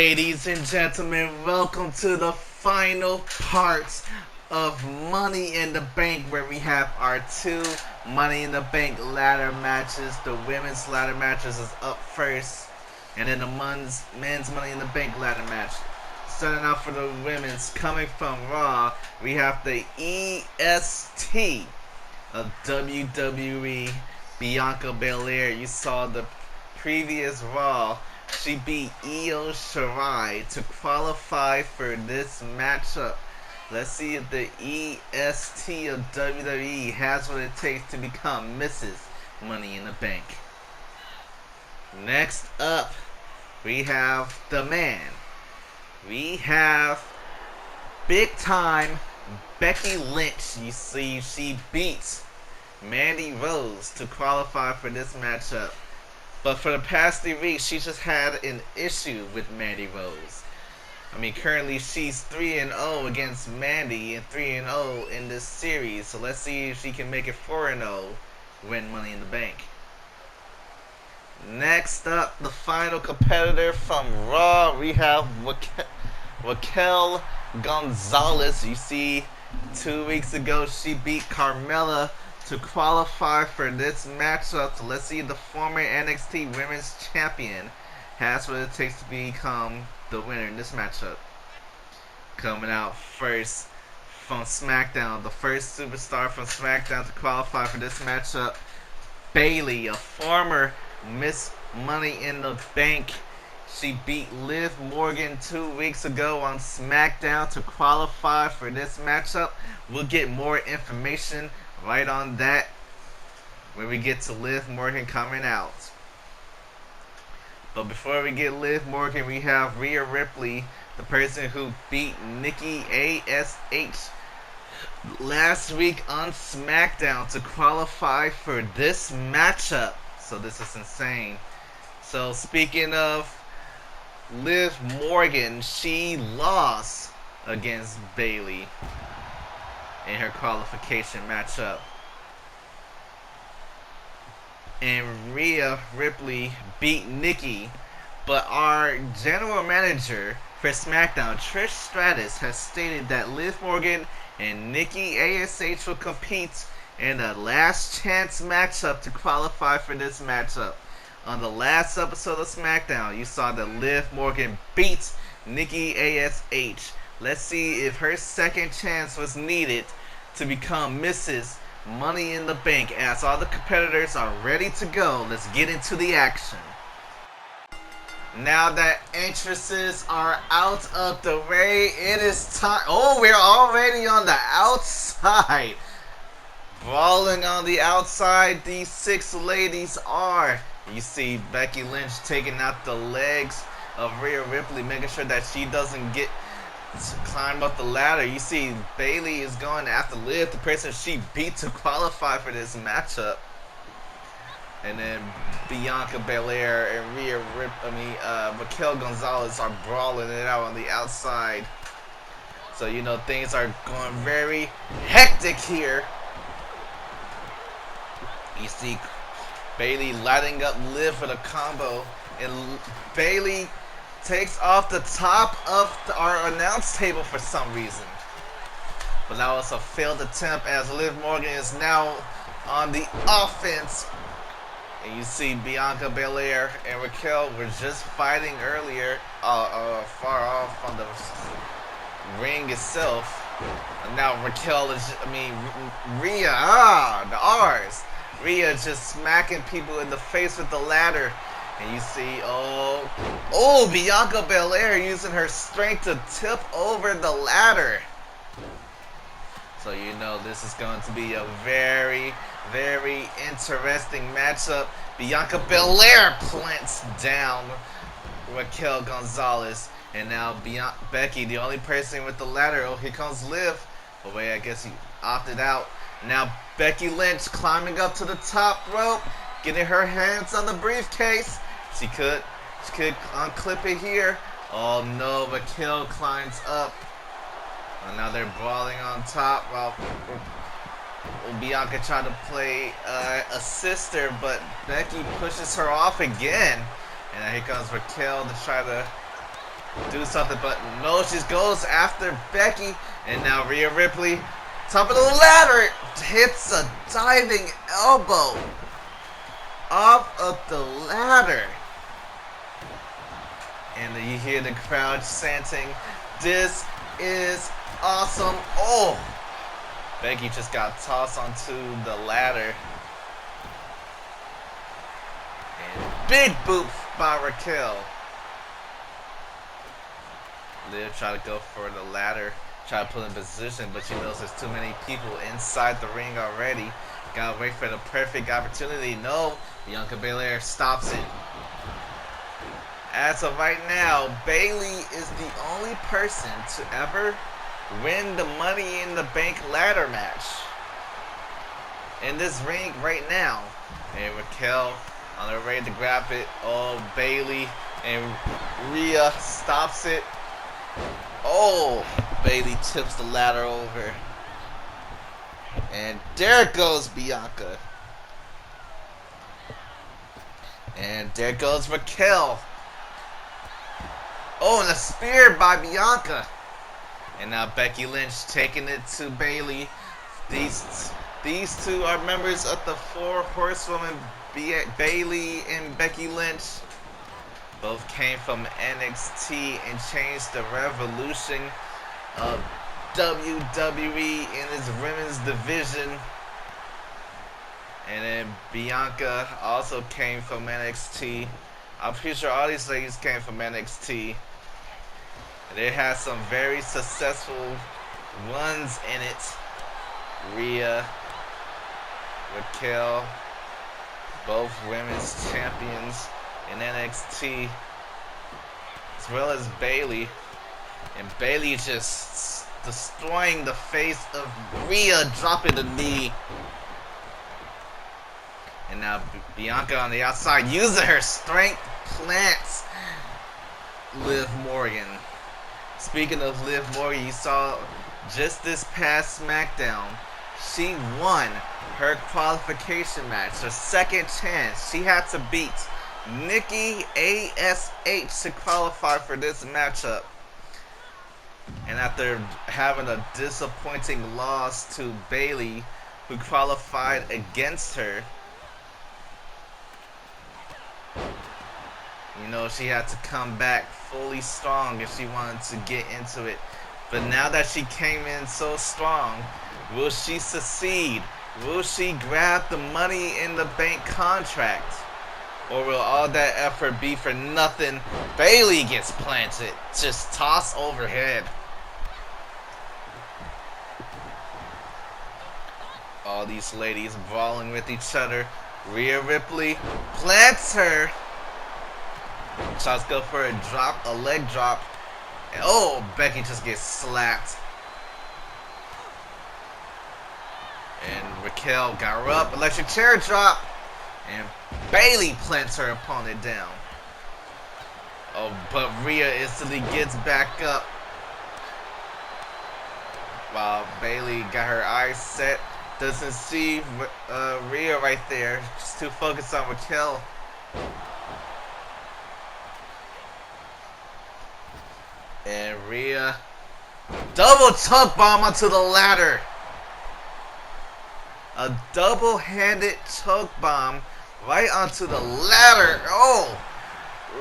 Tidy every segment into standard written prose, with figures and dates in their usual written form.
Ladies and gentlemen, welcome to the final parts of Money in the Bank, where we have our two Money in the Bank ladder matches. The women's ladder matches is up first, and then the men's Money in the Bank ladder match. Starting out for the women's, coming from Raw, we have the EST of WWE, Bianca Belair. You saw the previous Raw. She beat Io Shirai to qualify for this matchup. Let's see if the EST of WWE has what it takes to become Mrs. Money in the Bank. Next up, we have the man. We have big time Becky Lynch. You see, she beats Mandy Rose to qualify for this matchup. But for the past 3 weeks, she just had an issue with Mandy Rose. I mean, currently she's 3-0 against Mandy and 3-0 in this series. So let's see if she can make it 4-0, win Money in the Bank. Next up, the final competitor from Raw, we have Raquel Gonzalez. You see, 2 weeks ago she beat Carmella to qualify for this matchup. So let's see if the former NXT Women's Champion has what it takes to become the winner in this matchup. Coming out first from SmackDown, the first superstar from SmackDown to qualify for this matchup, Bayley, a former Miss Money in the Bank. She beat Liv Morgan 2 weeks ago on SmackDown to qualify for this matchup. We'll get more information right on that when we get to Liv Morgan coming out. But before we get Liv Morgan, we have Rhea Ripley, the person who beat Nikki ASH last week on SmackDown to qualify for this matchup. So this is insane. So speaking of Liv Morgan, she lost against Bayley in her qualification matchup. And Rhea Ripley beat Nikki. But our general manager for SmackDown, Trish Stratus, has stated that Liv Morgan and Nikki ASH will compete in a last chance matchup to qualify for this matchup. On the last episode of SmackDown, you saw that Liv Morgan beat Nikki ASH. Let's see if her second chance was needed to become Mrs. Money in the Bank. As all the competitors are ready to go, let's get into the action. Now that entrances are out of the way, it is time. Oh, we're already on the outside. Brawling on the outside, these 6 ladies are. You see Becky Lynch taking out the legs of Rhea Ripley, making sure that she doesn't get to climb up the ladder. You see Bayley is going after Liv, the person she beat to qualify for this matchup. And then Bianca Belair and Raquel Gonzalez are brawling it out on the outside. So you know things are going very hectic here. You see Bayley lighting up Liv for the combo, and Bayley takes off the top of our announce table for some reason. But that was a failed attempt, as Liv Morgan is now on the offense. And you see Bianca Belair and Raquel were just fighting earlier, far off from the ring itself. And now Rhea, the R's. Rhea just smacking people in the face with the ladder. And you see, Bianca Belair using her strength to tip over the ladder. So you know this is going to be a very, very interesting matchup. Bianca Belair plants down Raquel Gonzalez. And now Becky, the only person with the ladder. Oh, here comes Liv. But wait, I guess he opted out. Now Becky Lynch climbing up to the top rope, getting her hands on the briefcase. She could unclip it here. Oh no, Raquel climbs up. And now they're brawling on top. Well, Bianca tried to play a sister, but Becky pushes her off again. And here comes Raquel to try to do something, but no, she goes after Becky, and now Rhea Ripley, top of the ladder, hits a diving elbow off of the ladder. And you hear the crowd chanting, "This is awesome." Oh! Becky just got tossed onto the ladder. And big boot by Raquel. Liv tried to go for the ladder, try to put in position, but she knows there's too many people inside the ring already. Gotta wait for the perfect opportunity. No, Bianca Belair stops it. As of right now, Bayley is the only person to ever win the Money in the Bank ladder match in this ring right now. And Raquel on her way to grab it. Oh, Bayley and Rhea stops it. Oh, Bayley tips the ladder over. And there goes Bianca. And there goes Raquel. Oh, and a spear by Bianca. And now Becky Lynch taking it to Bayley. These two are members of the Four Horsewomen, Bayley and Becky Lynch. Both came from NXT and changed the revolution of WWE in its women's division. And then Bianca also came from NXT. I'm pretty sure all these ladies came from NXT. And they had some very successful runs in it. Rhea, Raquel, both women's champions in NXT, as well as Bayley. And Bayley just destroying the face of Rhea, dropping the knee. And now Bianca on the outside, using her strength, plants Liv Morgan. Speaking of Liv Morgan, you saw just this past SmackDown, she won her qualification match, her second chance. She had to beat Nikki ASH to qualify for this matchup. And after having a disappointing loss to Bayley, who qualified against her, you know, she had to come back fully strong if she wanted to get into it. But now that she came in so strong, will she succeed? Will she grab the Money in the Bank contract? Or will all that effort be for nothing? Bayley gets planted. Just toss overhead. All these ladies brawling with each other. Rhea Ripley plants her. Tries to go for a drop, a leg drop. And oh, Becky just gets slapped. And Raquel got her up. Electric chair drop. And Bayley plants her opponent down. Oh, but Rhea instantly gets back up. While Bayley got her eyes set. Doesn't see Rhea right there. Just too focused on Raquel. And Rhea double choke bomb onto the ladder. A double-handed choke bomb right onto the ladder. Oh,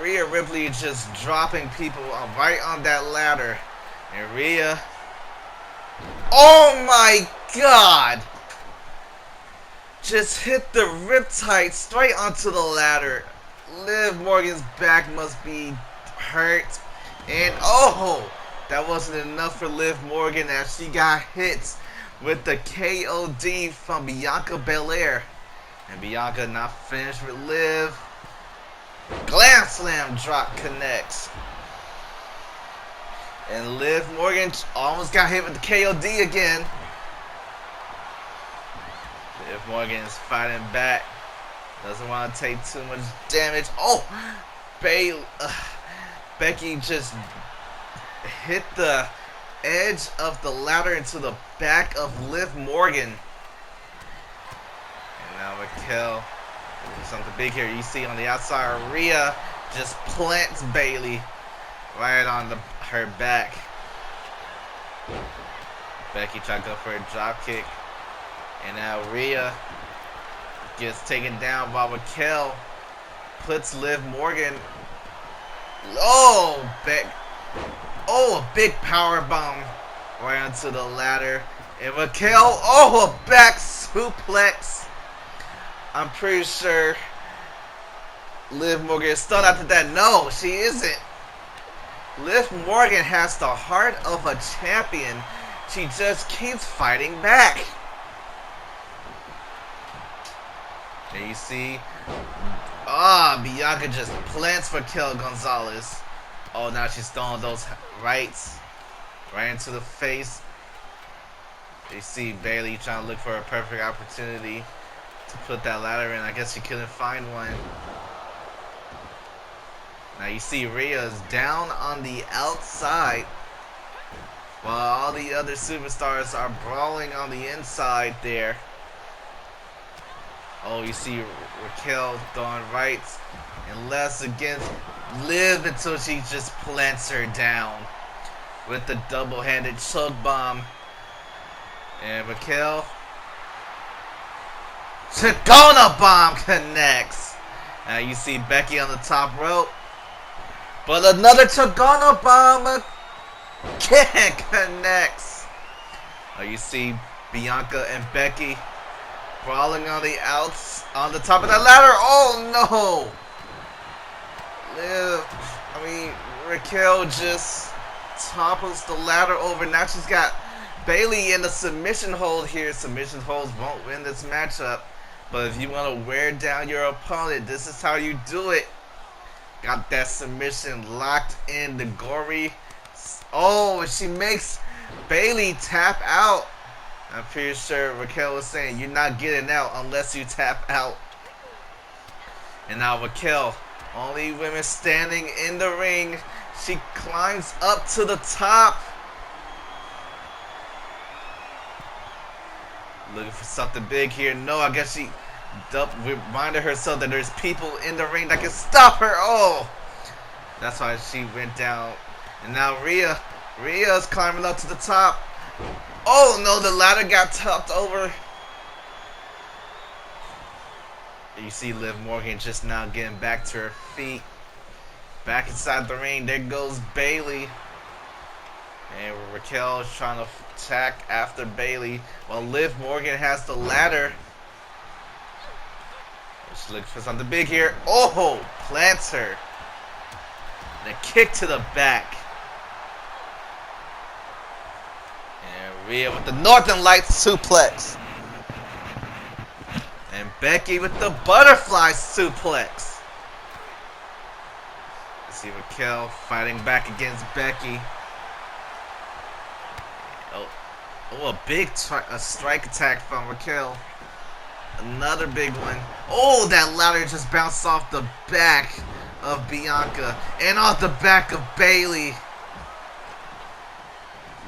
Rhea Ripley just dropping people right on that ladder. And Rhea, oh my God, just hit the riptide straight onto the ladder. Liv Morgan's back must be hurt. And oh, that wasn't enough for Liv Morgan as she got hit with the KOD from Bianca Belair. And Bianca not finished with Liv. Glam Slam drop connects. And Liv Morgan almost got hit with the KOD again. Liv Morgan is fighting back. Doesn't want to take too much damage. Oh, Becky just hit the edge of the ladder into the back of Liv Morgan. And now Raquel, something big here. You see on the outside, Rhea just plants Bayley. right on her back. Becky tried to go for a drop kick. And now Rhea gets taken down by Raquel. Puts Liv Morgan. Oh, a big power bomb right onto the ladder. And Raquel, a back suplex. I'm pretty sure Liv Morgan is stunned after that. No, she isn't. Liv Morgan has the heart of a champion. She just keeps fighting back. And you see, Bianca just plants Raquel Gonzalez. Oh, now she's throwing those rights right into the face. You see Bayley trying to look for a perfect opportunity to put that ladder in. I guess she couldn't find one. Now you see Rhea is down on the outside while all the other superstars are brawling on the inside there. Oh, you see Raquel throwing rights and lefts against Liv until she just plants her down with the double-handed choke bomb. And Raquel, Chagona bomb connects. Now you see Becky on the top rope, but another Chagona bomb again connects. You see Bianca and Becky brawling on the outs on the top of that ladder. Oh no! Raquel just topples the ladder over. Now she's got Bayley in a submission hold here. Submission holds won't win this matchup, but if you want to wear down your opponent, this is how you do it. Got that submission locked in. The gory. Oh, she makes Bayley tap out. I'm pretty sure Raquel was saying you're not getting out unless you tap out. And now Raquel, only women standing in the ring. She climbs up to the top. Looking for something big here. No, I guess she reminded herself that there's people in the ring that can stop her. Oh, that's why she went down. And now Rhea's climbing up to the top. Oh no, the ladder got topped over. You see Liv Morgan just now getting back to her feet. Back inside the ring, there goes Bayley. And Raquel is trying to attack after Bayley while Liv Morgan has the ladder. She's looking for something big here. Oh, plants her. And a kick to the back. And Rhea with the Northern Lights suplex. And Becky with the butterfly suplex. You see Raquel fighting back against Becky. Oh, a big strike attack from Raquel. Another big one. Oh, that ladder just bounced off the back of Bianca and off the back of Bayley.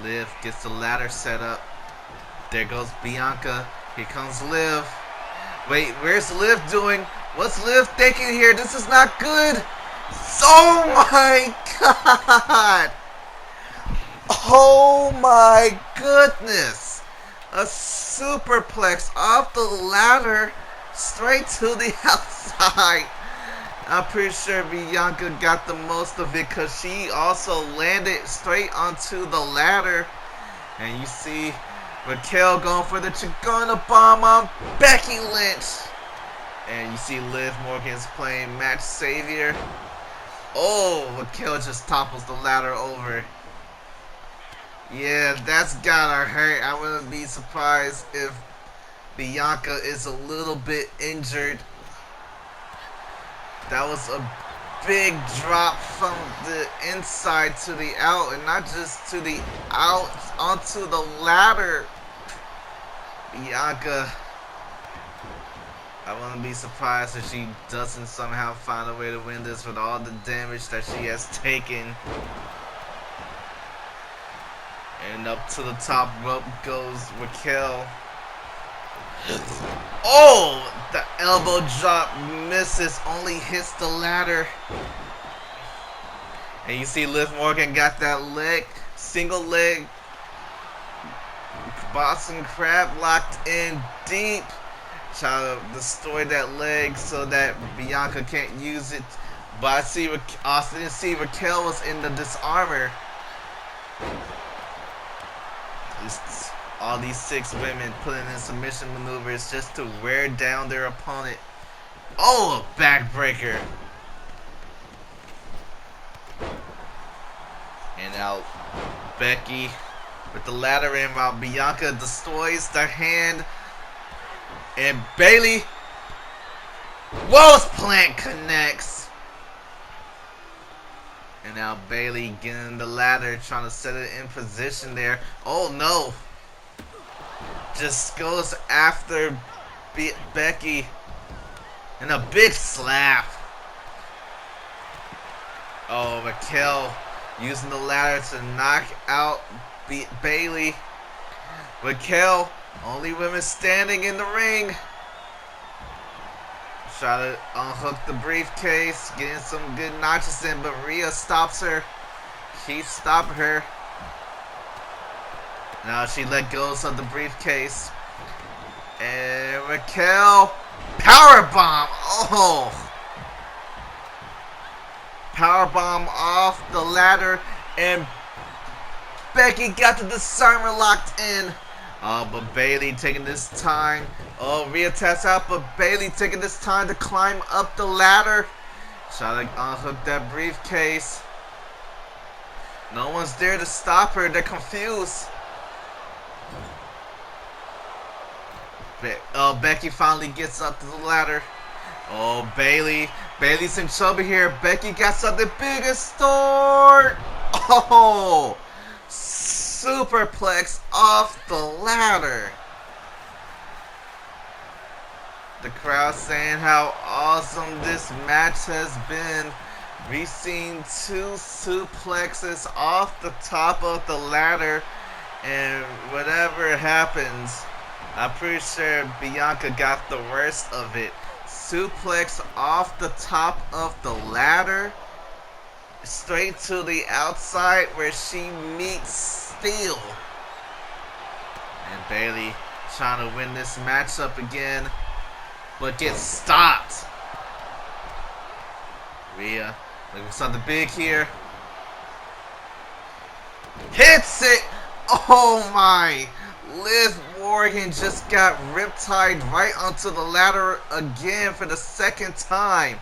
Liv gets the ladder set up. There goes Bianca. Here comes Liv. Wait, where's Liv doing? What's Liv thinking here? This is not good. Oh my God. Oh my goodness. A superplex off the ladder straight to the outside. I'm pretty sure Bianca got the most of it because she also landed straight onto the ladder. And you see Raquel going for the Chagona bomb on Becky Lynch. And you see Liv Morgan's playing match savior. Oh, Raquel just topples the ladder over. Yeah, that's gotta hurt. I wouldn't be surprised if Bianca is a little bit injured. That was a big drop from the inside to the out, and not just to the out, onto the ladder. Bianca, I wouldn't be surprised if she doesn't somehow find a way to win this with all the damage that she has taken. And up to the top rope goes Raquel. Oh, the elbow drop misses, only hits the ladder. And you see Liv Morgan got that leg, single leg, Boston Crab locked in deep. Try to destroy that leg so that Bianca can't use it. But I didn't see Raquel was in the disarmor. All these 6 women putting in submission maneuvers just to wear down their opponent. Oh, a backbreaker. And now Becky with the ladder in while Bianca destroys their hand. And Bayley. Rose plant connects. And now Bayley getting the ladder, trying to set it in position there. Oh no. Just goes after Becky. And a big slap. Oh, Raquel using the ladder to knock out Bayley. Raquel, only women standing in the ring. Try to unhook the briefcase, getting some good notches in, but Rhea stops her. Keeps stopping her. Now she let go of the briefcase. And Raquel, powerbomb. Oh! Powerbomb off the ladder, and Becky got the disarmer locked in. Oh, but Bayley taking this time. Oh, Rhea taps out, but Bayley taking this time to climb up the ladder. Try to unhook that briefcase. No one's there to stop her. They're confused. Becky finally gets up to the ladder. Oh, Bayley. Bayley's in trouble here. Becky got something big in store. Oh, superplex off the ladder. The crowd saying how awesome this match has been. We've seen 2 suplexes off the top of the ladder, and whatever happens, I'm pretty sure Bianca got the worst of it. Suplex off the top of the ladder, straight to the outside where she meets steel. And Bayley trying to win this matchup again, but gets stopped. Rhea looking for something big here. Hits it! Oh my! Liv Morgan just got riptide right onto the ladder again for the 2nd time.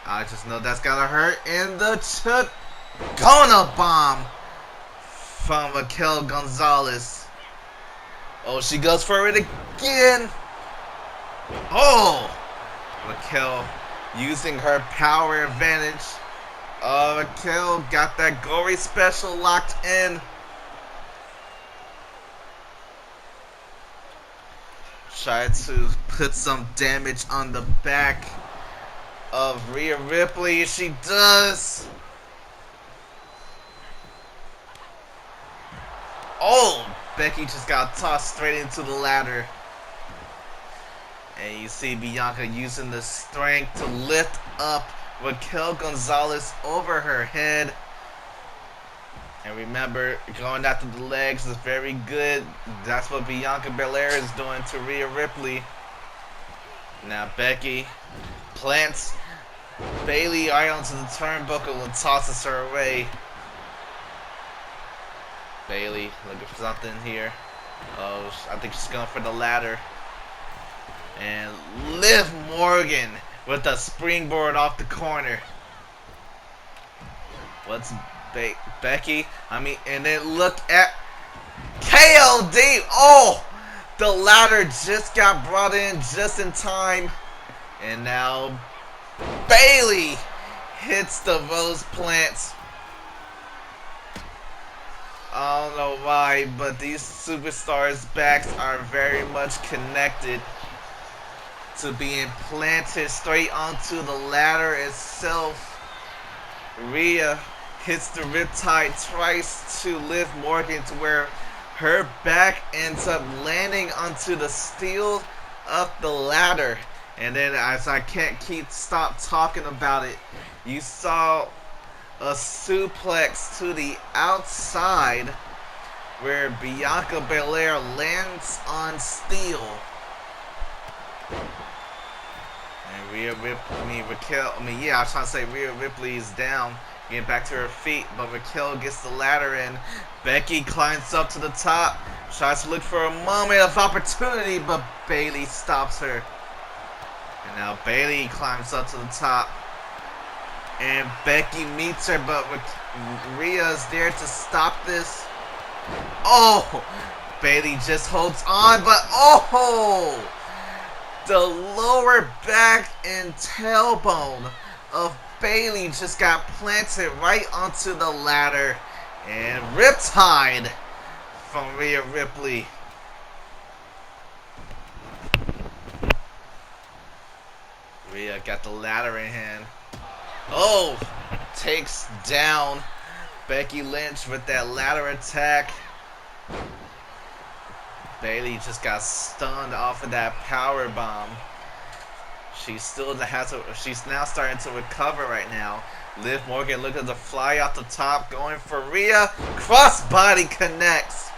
I just know that's gotta hurt. And the Chicana bomb from Raquel Gonzalez. Oh, she goes for it again. Oh! Raquel using her power advantage. Raquel got that gory special locked in. Try to put some damage on the back of Rhea Ripley. She does. Oh, Becky just got tossed straight into the ladder. And you see Bianca using the strength to lift up Raquel Gonzalez over her head. And remember, going after the legs is very good. That's what Bianca Belair is doing to Rhea Ripley. Now Becky plants Bayley right onto the turnbuckle and tosses her away. Bayley looking for something here. Oh, I think she's going for the ladder. And Liv Morgan with a springboard off the corner. What's Becky? And then look at KLD. Oh, the ladder just got brought in just in time. And now Bayley hits the rose plants. I don't know why, but these superstars' backs are very much connected to being planted straight onto the ladder itself. Rhea hits the riptide twice to Liv Morgan to where her back ends up landing onto the steel of the ladder. And then, as I can't stop talking about it, you saw a suplex to the outside where Bianca Belair lands on steel. And Rhea Ripley is down, getting back to her feet, but Raquel gets the ladder in. Becky climbs up to the top, tries to look for a moment of opportunity, but Bayley stops her. And now Bayley climbs up to the top, and Becky meets her, but Rhea is there to stop this. Oh! Bayley just holds on, but oh! The lower back and tailbone of Bayley just got planted right onto the ladder, and riptide from Rhea Ripley. Rhea got the ladder in hand. Oh! Takes down Becky Lynch with that ladder attack. Bayley just got stunned off of that power bomb. She's now starting to recover right now. Liv Morgan looking to fly off the top, going for Rhea. Crossbody connects.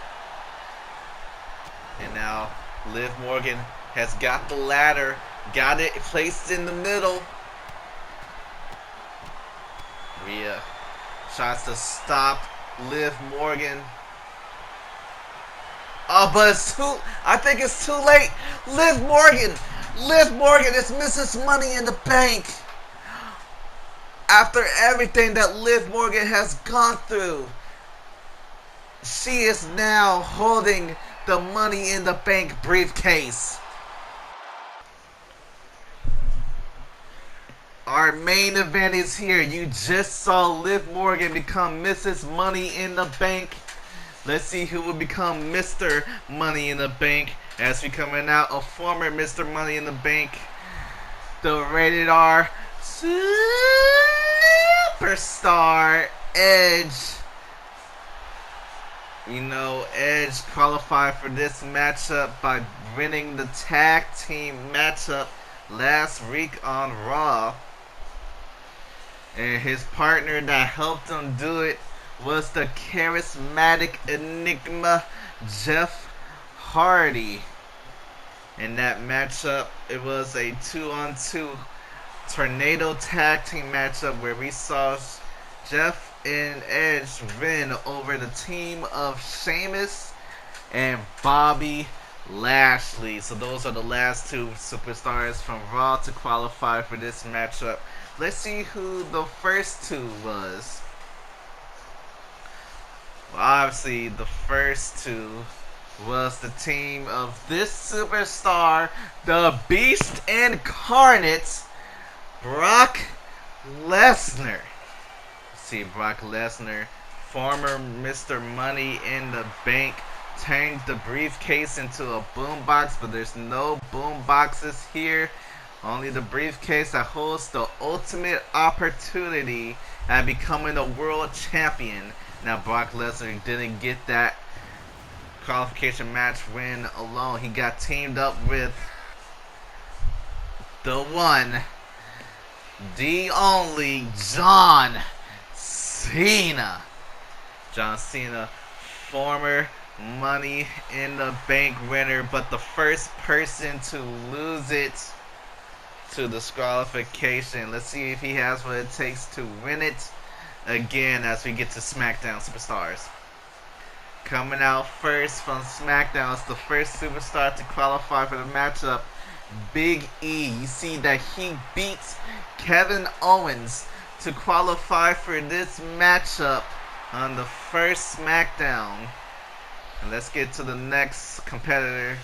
And now Liv Morgan has got the ladder, got it placed in the middle. Rhea tries to stop Liv Morgan. Oh, but I think it's too late. Liv Morgan is Mrs. Money in the Bank. After everything that Liv Morgan has gone through, she is now holding the Money in the Bank briefcase. Our main event is here. You just saw Liv Morgan become Mrs. Money in the Bank. Let's see who will become Mr. Money in the Bank as we coming out a former Mr. Money in the Bank, the rated R superstar Edge. You know, Edge qualified for this matchup by winning the tag team matchup last week on Raw. And his partner that helped him do it was the charismatic enigma Jeff Hardy. In that matchup, it was a 2-on-2 tornado tag team matchup where we saw Jeff and Edge win over the team of Sheamus and Bobby Lashley. So those are the last two superstars from Raw to qualify for this matchup. Let's see who the first two was. Well, obviously, the first two was the team of this superstar, the Beast Incarnate, Brock Lesnar. See, Brock Lesnar, former Mr. Money in the Bank, turned the briefcase into a boombox, but there's no boomboxes here. Only the briefcase that holds the ultimate opportunity at becoming a world champion. Now, Brock Lesnar didn't get that qualification match win alone. He got teamed up with the one, the only John Cena. John Cena, former Money in the Bank winner, but the first person to lose it to disqualification. Let's see if he has what it takes to win it again as we get to SmackDown Superstars. Coming out first from SmackDown is the first superstar to qualify for the matchup, Big E. You see that he beats Kevin Owens to qualify for this matchup on the first SmackDown. And let's get to the next competitor.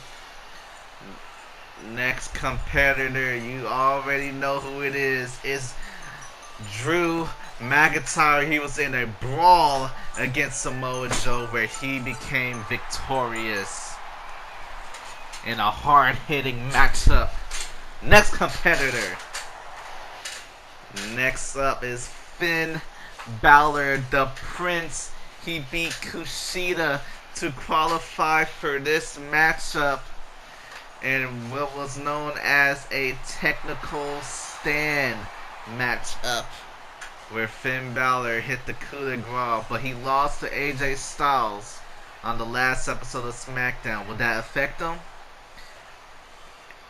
Next competitor, you already know who it is. It's Drew McIntyre. He was in a brawl against Samoa Joe where he became victorious in a hard-hitting matchup. Next competitor. Next up is Finn Balor, the Prince. He beat Kushida to qualify for this matchup in what was known as a technical stand matchup. where Finn Balor hit the coup de grace, but he lost to AJ Styles on the last episode of SmackDown. Will that affect him?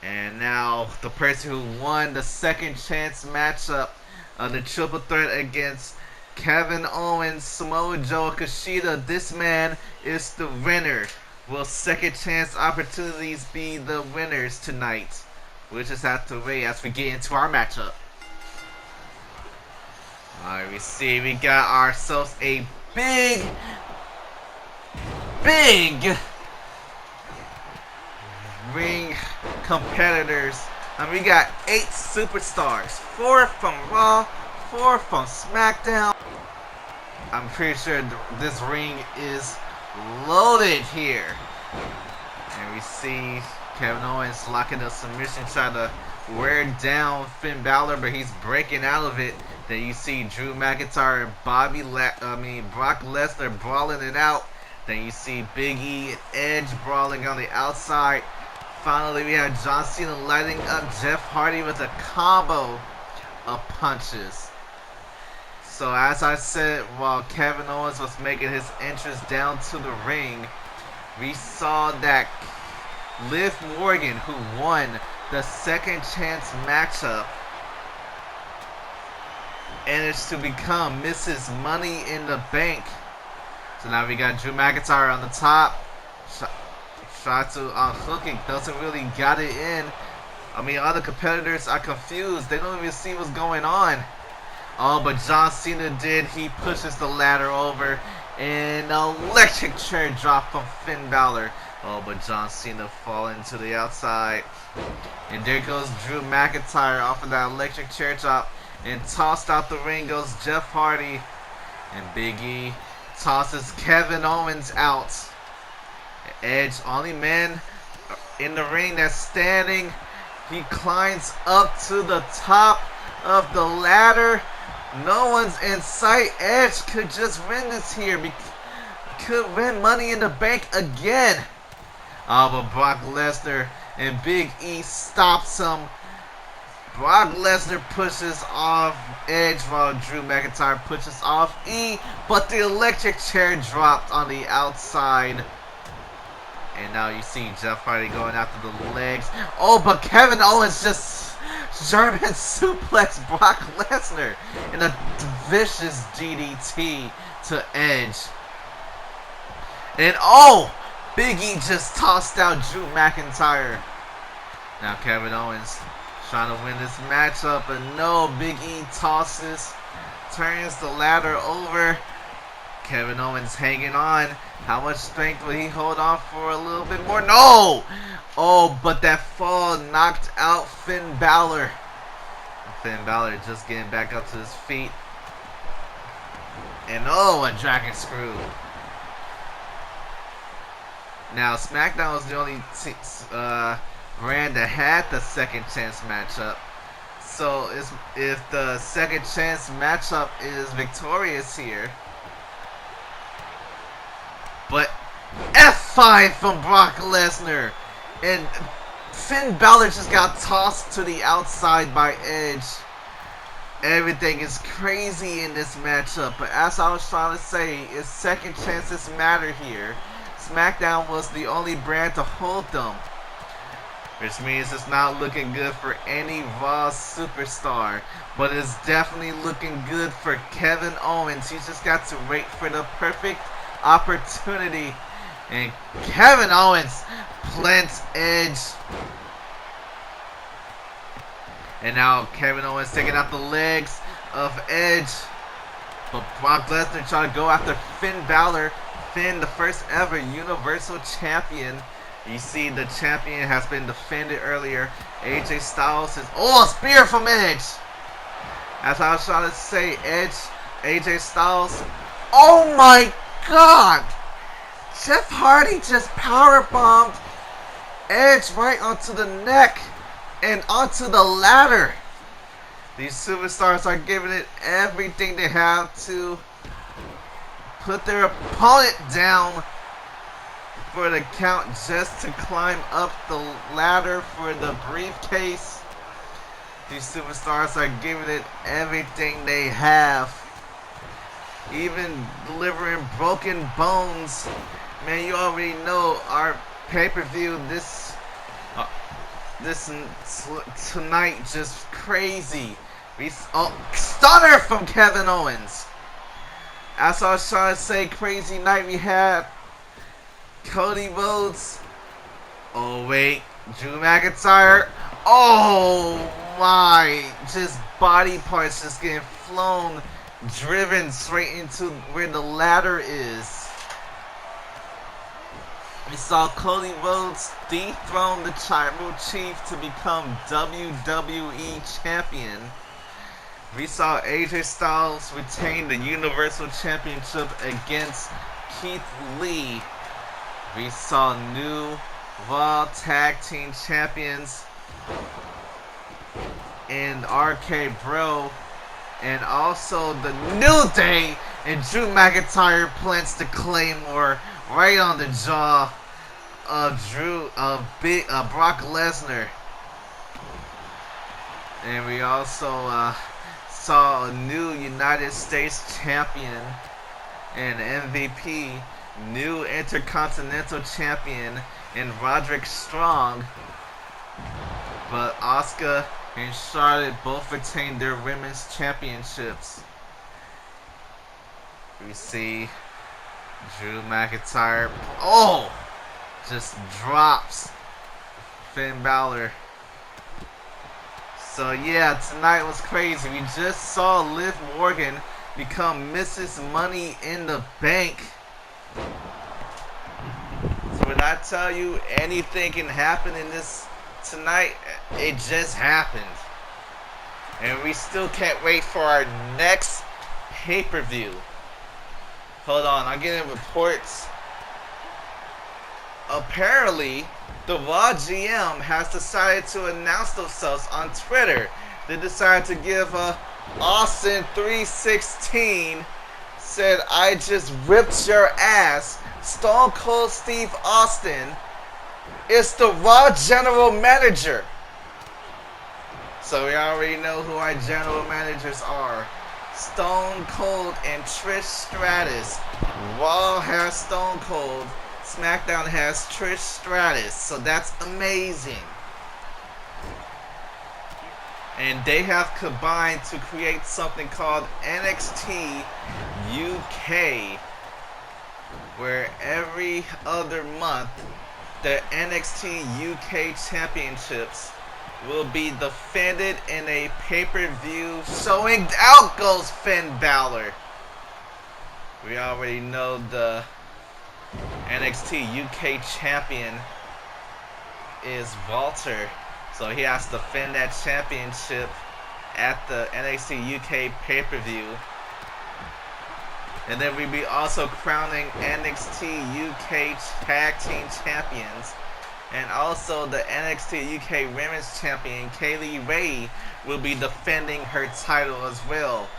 And now the person who won the second chance matchup of the triple threat against Kevin Owens, Samoa Joe, Kushida. This man is the winner. Will second chance opportunities be the winners tonight? We'll just have to wait as we get into our matchup. Alright, we see we got ourselves a big ring competitors. And we got 8 superstars. 4 from Raw, 4 from SmackDown. I'm pretty sure this ring is loaded here. And we see Kevin Owens locking a submission, trying to wear down Finn Balor, but he's breaking out of it. Then you see Drew McIntyre and Brock Lesnar brawling it out. Then you see Big E and Edge brawling on the outside. Finally, we have John Cena lighting up Jeff Hardy with a combo of punches. So as I said, while Kevin Owens was making his entrance down to the ring, we saw that Liv Morgan, who won the second chance matchup, managed to become Mrs. Money in the Bank. So now we got Drew McIntyre on the top. Try to unhook it, doesn't really got it in. I mean, other competitors are confused. They don't even see what's going on. Oh, but John Cena did. He pushes the ladder over. And electric chair drop from Finn Balor. Oh, but John Cena falling to the outside. And there goes Drew McIntyre off of that electric chair drop. And tossed out the ring goes Jeff Hardy. And Big E tosses Kevin Owens out. Edge, only man in the ring that's standing. He climbs up to the top of the ladder. No one's in sight. Edge could just win this here. Could win Money in the Bank again. Oh, but Brock Lesnar and Big E stops him. Brock Lesnar pushes off Edge while Drew McIntyre pushes off E. But the electric chair dropped on the outside. And now you see Jeff Hardy going after the legs. Oh, but Kevin Owens just German suplex Brock Lesnar in a vicious DDT to Edge. And oh, Big E just tossed out Drew McIntyre. Now Kevin Owens trying to win this matchup, but no, Big E tosses, turns the ladder over. Kevin Owens hanging on. How much strength will he hold on for a little bit more? No! Oh, but that fall knocked out Finn Balor. Finn Balor just getting back up to his feet. And oh, a dragon screw. Now, SmackDown was the only brand that had the second chance matchup. So, if the second chance matchup is victorious here. But F5 from Brock Lesnar. And Finn Balor just got tossed to the outside by Edge. Everything is crazy in this matchup. But as I was trying to say, is second chances matter here. SmackDown was the only brand to hold them. Which means it's not looking good for any Raw superstar. But it's definitely looking good for Kevin Owens. He's just got to wait for the perfect opportunity. And Kevin Owens plants Edge. And now Kevin Owens taking out the legs of Edge. But Brock Lesnar trying to go after Finn Balor. Finn, the first ever Universal Champion. You see the champion has been defended earlier. AJ Styles is... Oh, a spear from Edge. As I was trying to say, Edge, AJ Styles. Oh my God. Jeff Hardy just powerbombed Edge right onto the neck and onto the ladder. These superstars are giving it everything they have to put their opponent down for the count just to climb up the ladder for the briefcase. These superstars are giving it everything they have. Even delivering broken bones. Man, you already know our pay-per-view this tonight just crazy. Stunner from Kevin Owens. As I was trying to say, crazy night we had. Cody Rhodes. Oh wait, Drew McIntyre. Oh my, just body parts just getting flown, driven straight into where the ladder is. We saw Cody Rhodes dethrone the Tribal Chief to become WWE Champion. We saw AJ Styles retain the Universal Championship against Keith Lee. We saw new Raw Tag Team Champions in RK Bro, and also the New Day, and Drew McIntyre plants the Claymore right on the jaw of Brock Lesnar. And we also saw a new United States Champion and MVP, new Intercontinental Champion in Roderick Strong. But Asuka and Charlotte both retained their women's championships. We see Drew McIntyre, just drops Finn Balor. So yeah, tonight was crazy. We just saw Liv Morgan become Mrs. Money in the Bank. So when I tell you anything can happen in this tonight, it just happened. And we still can't wait for our next pay-per-view. Hold on, I'm getting reports. Apparently, the Raw GM has decided to announce themselves on Twitter. They decided to give Austin 316 said, "I just ripped your ass. Stone Cold Steve Austin is the Raw general manager." So we already know who our general managers are. Stone Cold and Trish Stratus. Raw has Stone Cold. SmackDown has Trish Stratus. So that's amazing. And they have combined to create something called NXT UK, where every other month the NXT UK championships will be defended in a pay-per-view showing out goes Finn Balor. We already know the NXT UK champion is Walter, so he has to defend that championship at the NXT UK pay-per-view. And then we'll be also crowning NXT UK Tag Team Champions. And also the NXT UK Women's Champion, Kaylee Ray, will be defending her title as well.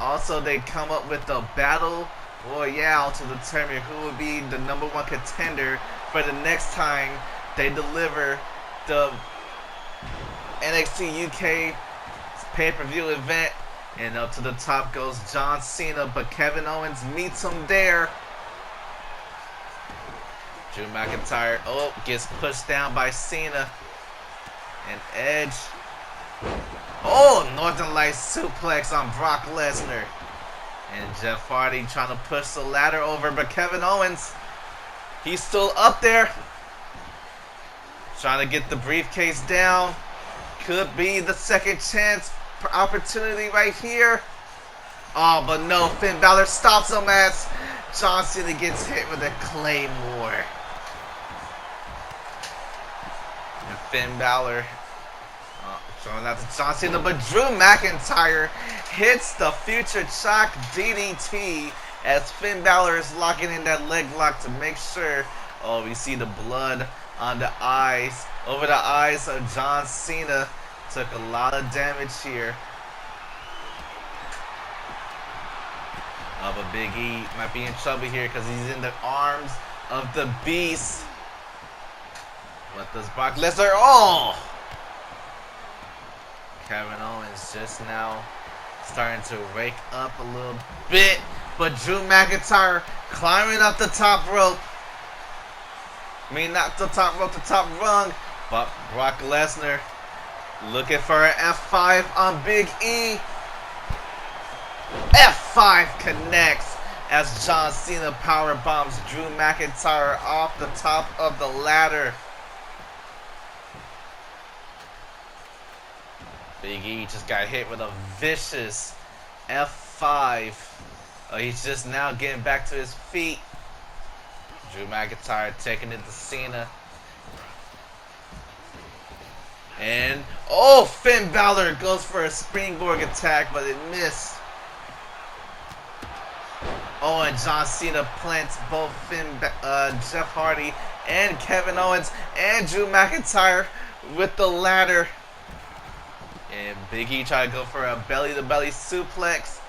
Also, they come up with a battle royale to determine who will be the #1 contender for the next time they deliver the NXT UK pay-per-view event. And up to the top goes John Cena, but Kevin Owens meets him there. Drew McIntyre, gets pushed down by Cena. And Edge. Northern Lights suplex on Brock Lesnar. And Jeff Hardy trying to push the ladder over, but Kevin Owens, he's still up there. Trying to get the briefcase down. Could be the second chance opportunity right here. But no, Finn Balor stops him as John Cena gets hit with a Claymore. And Finn Balor throwing out to John Cena, but Drew McIntyre hits the Future Shock DDT as Finn Balor is locking in that leg lock to make sure. We see the blood on the eyes, over the eyes of John Cena. Took a lot of damage here. But Big E might be in trouble here because he's in the arms of the Beast. What does Brock Lesnar? Kevin Owens just now starting to wake up a little bit, but Drew McIntyre climbing up the top rope. I mean, not the top rope, the top rung. But Brock Lesnar looking for an F5 on Big E. F5 connects as John Cena power bombs Drew McIntyre off the top of the ladder. Big E just got hit with a vicious F5. He's just now getting back to his feet. Drew McIntyre taking it to Cena. And, oh, Finn Balor goes for a springboard attack, but it missed. Oh, and John Cena plants both Jeff Hardy and Kevin Owens and Drew McIntyre with the ladder. And Big E tried to go for a belly-to-belly suplex.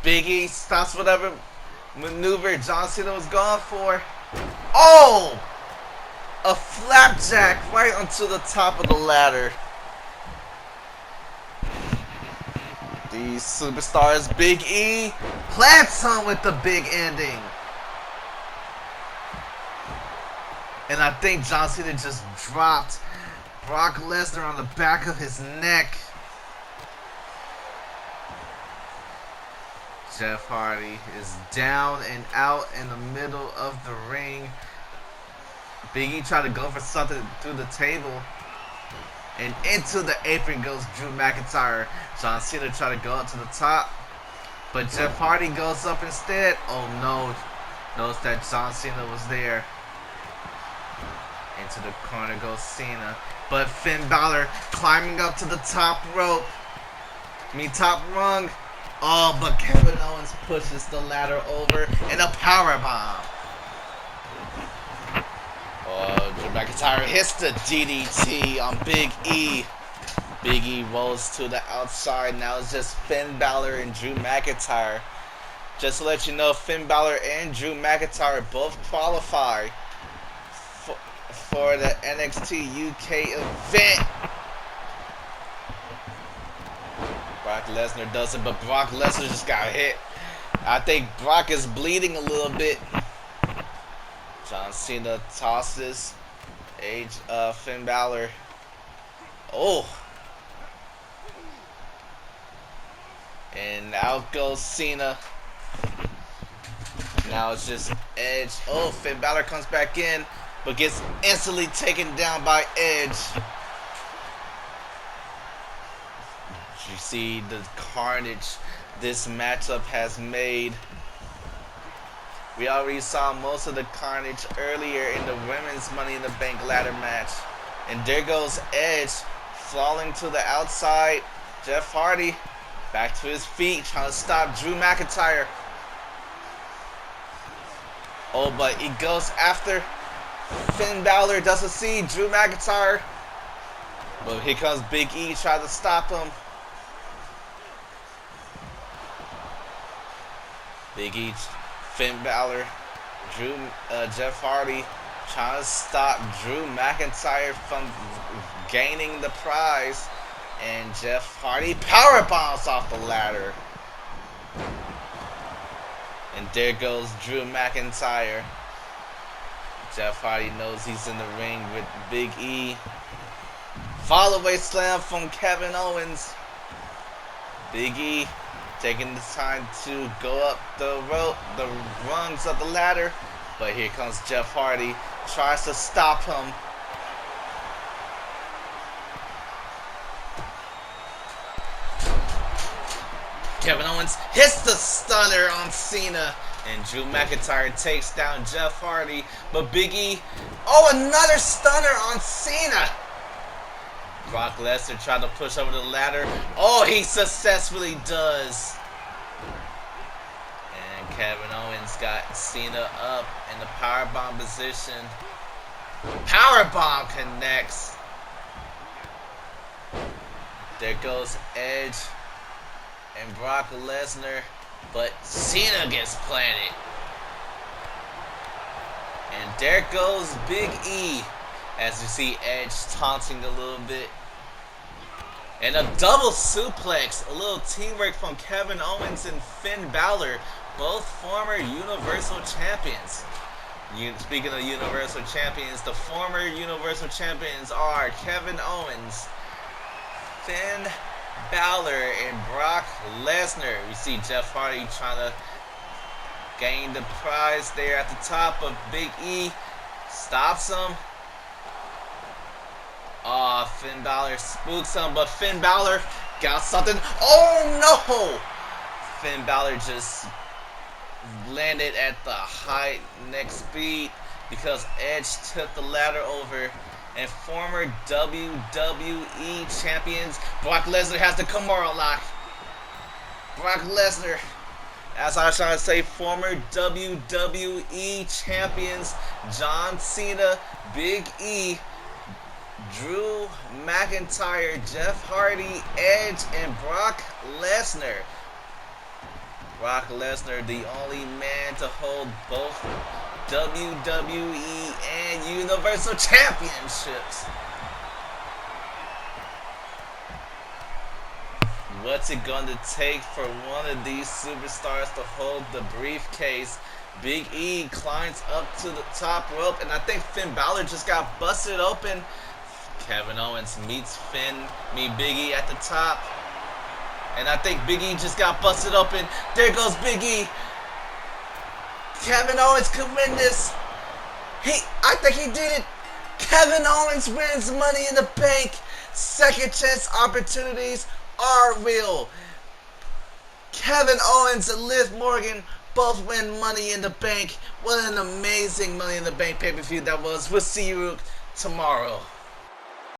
Big E stops whatever maneuver John Cena was going for. Oh! A flapjack right onto the top of the ladder. These superstars, Big E plants him with the big ending. And I think John Cena just dropped Brock Lesnar on the back of his neck. Jeff Hardy is down and out in the middle of the ring. Big E tried to go for something through the table. And into the apron goes Drew McIntyre. John Cena tried to go up to the top. But Jeff Hardy goes up instead. Oh no. Notice that John Cena was there. Into the corner goes Cena. But Finn Balor climbing up to the top rope. Top rung. Oh, but Kevin Owens pushes the ladder over in a powerbomb. Oh, Drew McIntyre hits the DDT on Big E. Big E rolls to the outside. Now it's just Finn Balor and Drew McIntyre. Just to let you know, Finn Balor and Drew McIntyre both qualify for the NXT UK event. Brock Lesnar doesn't, but Brock Lesnar just got hit. I think Brock is bleeding a little bit. John Cena tosses Finn Balor. Oh. And out goes Cena. Now it's just Edge. Oh, Finn Balor comes back in, but gets instantly taken down by Edge. You see the carnage this matchup has made. We already saw most of the carnage earlier in the women's Money in the Bank ladder match. And there goes Edge falling to the outside. Jeff Hardy back to his feet trying to stop Drew McIntyre. Oh, but he goes after Finn Balor. Doesn't see Drew McIntyre. But here comes Big E trying to stop him. Big E, Finn Balor, Jeff Hardy trying to stop Drew McIntyre from gaining the prize. And Jeff Hardy power bombs off the ladder. And there goes Drew McIntyre. Jeff Hardy knows he's in the ring with Big E. Fallaway slam from Kevin Owens. Big E taking the time to go up the rope, the rungs of the ladder. But here comes Jeff Hardy. Tries to stop him. Kevin Owens hits the stunner on Cena. And Drew McIntyre takes down Jeff Hardy. But Big E, oh, another stunner on Cena. Brock Lesnar tried to push over the ladder. Oh, he successfully does. And Kevin Owens got Cena up in the powerbomb position. Powerbomb connects. There goes Edge and Brock Lesnar. But Cena gets planted. And there goes Big E. As you see Edge taunting a little bit. And a double suplex. A little teamwork from Kevin Owens and Finn Balor, both former Universal Champions. Speaking of Universal Champions, the former Universal Champions are Kevin Owens, Finn Balor, and Brock Lesnar. We see Jeff Hardy trying to gain the prize there at the top, of Big E stops him. Finn Balor spooks him, but Finn Balor got something. Oh no! Finn Balor just landed at the high neck speed because Edge took the ladder over. And former WWE champions Brock Lesnar has the Kimura lock. Brock Lesnar, as I was trying to say, former WWE champions John Cena, Big E, Drew McIntyre, Jeff Hardy, Edge, and Brock Lesnar. Brock Lesnar, the only man to hold both WWE and Universal Championships. What's it going to take for one of these superstars to hold the briefcase? Big E climbs up to the top rope, and I think Finn Balor just got busted open. Kevin Owens meets Big E at the top. And I think Big E just got busted open. There goes Big E. Kevin Owens could win this. I think he did it. Kevin Owens wins Money in the Bank. Second chance opportunities are real. Kevin Owens and Liv Morgan both win Money in the Bank. What an amazing Money in the Bank pay-per-view that was. We'll see you tomorrow.